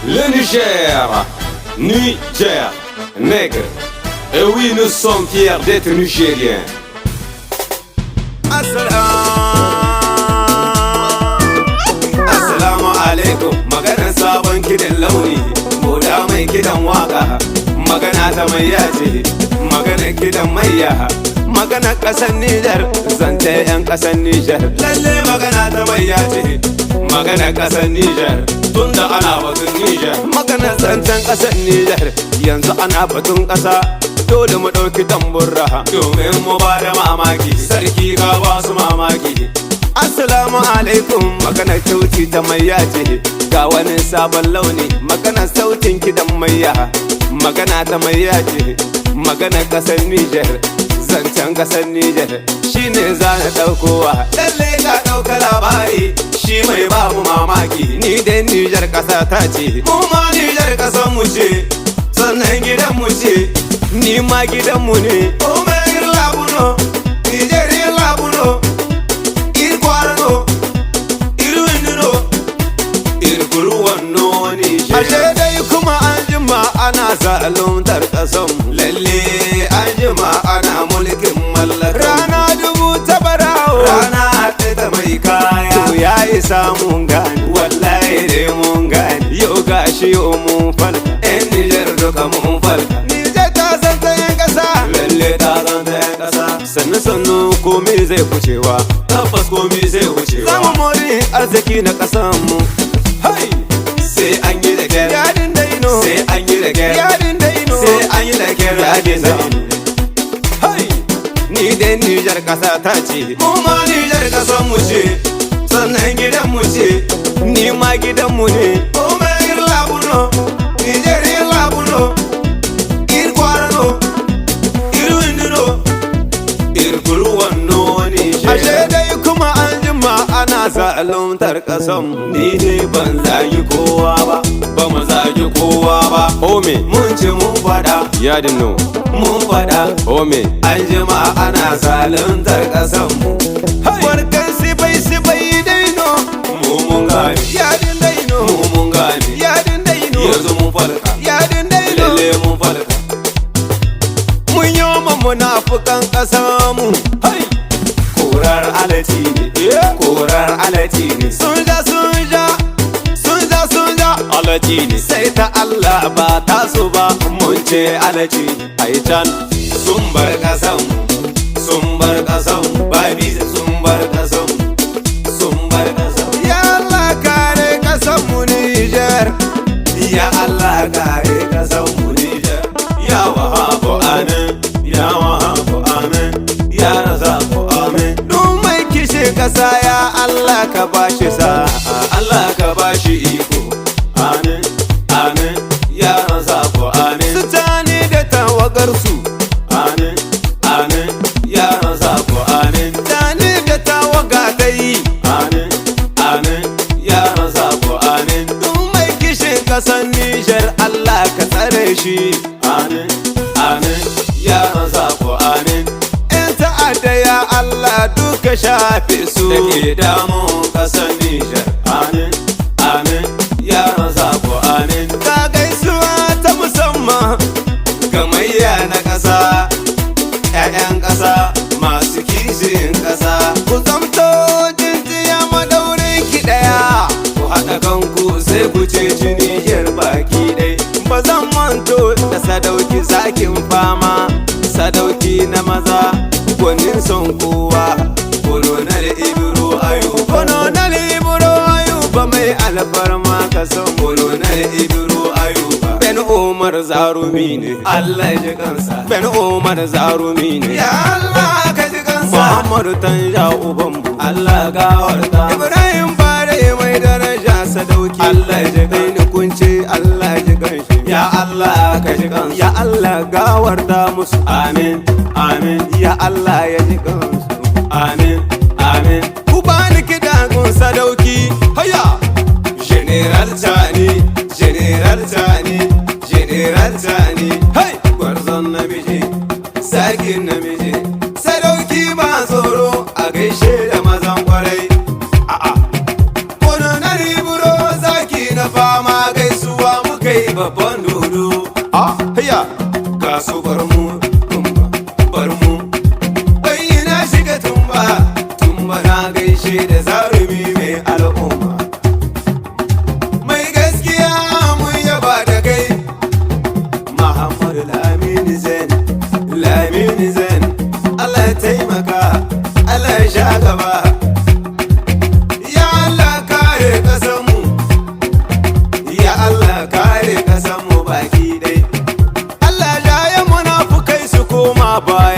Le Niger, Niger, nègre. Et oui, nous sommes fiers d'être Nigériens. Assalamu alaikum. Maganar sabon kiɗan launi, moda mai kiɗan waka. Magana ta mai yace, maganar kiɗan maiya. Maganar ƙasar Nijar, zance 'yan ƙasar Nijar. Lalle magana ta mai yace, maganar ƙasar Nijar. Tunda ana batun Nijar, maganar zancen ƙasar Nijar. Yanzu ana batun ƙasa, dole mu ɗauki tamburra domin mu ba da mamaki. Sarki ka ba su mamaki. Assalamu alaikum, maganar sauti ta mai yace. Ga wani sabon launi, maganar sautin kiɗan maiya. Magana ta mai yace, maganar ƙasar Nijar. Zancen ƙasar Nijar shine za na ɗaukowa. Lalle ka ɗauka labari, shi mai ba mu mamaki. Ni dai Nijar ƙasa ta ce, mu ma Nijar ƙasar mu ce. Sannan gidan mu ce, ni ma gidan mu ne. O mai labuno, Nijar labuno, ir kwarano, ir windino, ir kurwano Nijar. Ashe dai kuma an jima ana zaluntar ƙasar mu. Lalle an jima ana mulkin mallaka. Rana dubu ta barawo, rana ta mai kaya. To ya isa mun gani, wallahi dai mun gani. Yau gashi yau mun falka, 'yan Nijar duka mun falka. Nijar ta san ta 'yan ƙasa, lalle ta san ta 'yan ƙasa. Sannu sannu komi zai wucewa, tabbas komi zai wucewa. Za mu mori arziki na ƙasar mu. Hai! Sai an yi da kyar, yadin daino. Sai an yi da kyar, yadin daino. Sai an yi da kyar, yadin daino. Hai! Ni dai Nijar ƙasa ta ce, mu ma Nijar ƙasar mu ce. Sannan gidan mu ce, ni ma gidan mu ne. O mai ir labuno, Nijar ir labuno, ir kwarano, ir windino, ir kurwano Nijar. Ashe dai kuma an jima ana zaluntar ƙasar mu. Ni dai ban zagi kowa ba, ba mu zagi kowa ba. Ome mun ce mun faɗa, ya dinno mun faɗa. Ome an jima ana zaluntar ƙasar mu. Warkan sibai daino, mu mun gani. Yadin daino, mu mun gani. Yadin daino, yanzu mun falka. Yadin daino, lalle mun falka. Mun yi wa munafukan ƙasar mu. Hai! Korar alati ne, korar alati ne. Sun ja alati ne. Sai ta Allah ba ta su ba, mun ce alati ne. Ai can sun bar ƙasar mu, sun bar ƙasar mu. Babi sun bar ƙasar mu, sun bar ƙasar mu. Ya Allah kare ƙasar mu Nijar, ya Allah kare ƙasar mu Nijar. Ya Wahabu amin, ya Wahabu amin, ya Razaku amin. Duk mai kishe ƙasa ya Allah ka bashi sa'a, Allah ka bashi iko. Amin, amin, ya Razaku amin. Su tani da tawagarsu. Amin, amin, ya Razaku amin. Tani da tawaga ta yi. Amin, amin, ya Razaku amin. Duk mai kishin ƙasar Nijar Allah ka tsare shi. Amin, amin, ya Razaku amin. 'Yan ta'adda ya Allah duka shafe su da ke damun ƙasar Nijar. Amin, amin, ya Razaku amin. Ka gaisuwa ta musamman ga mayya na ƙasa, 'ya'yan ƙasa masu kishin ƙasa. Ku zamto jinjiya madaurin ki ɗaya, ku haɗa kanku sai ku ce Nijar baki ɗai. Ba zan manto da sadauki zakin fama, sadauki na maza, gwanin son kowa. Kolonel Ibro Ayuba, Kolonel Ibro Ayuba mai alfarma ka san. Kolonel Ibro Ayuba, Ben Umar Zarumi ne, Allah ya ji kansa. Ben Umar Zarumi ne, ya Allah ka ji kansa. Muhammadu Tanja ubanmu, Allah gawarta. Ibrahim Bare mai daraja sadauki, Allah ya ji kai ni kunce, Allah ya ji kanshi. Ya Allah ka ji kansa, ya Allah gawarta musu. Amin, amin, ya Allah ya ji kansu. Amin, amin. Ku bani kiɗa gun sadauki. Haya! General Tani, General Tani, General Tani. Hai! Gwarzon namiji, sarkin namiji. Sadauki ba tsoro a gaishe da mazan kwarai. A'a. Kolonel gaishe da zarumi mai al'umma. Mai gaskiya mun yaba da kai Muhammadu Lamini Zain, Lamini Zain. Allah ya taimaka, Allah ya sha gaba. Ya Allah kare kasanmu, ya Allah kare kasanmu baki dai. Allah ya yi munafukai su koma baya.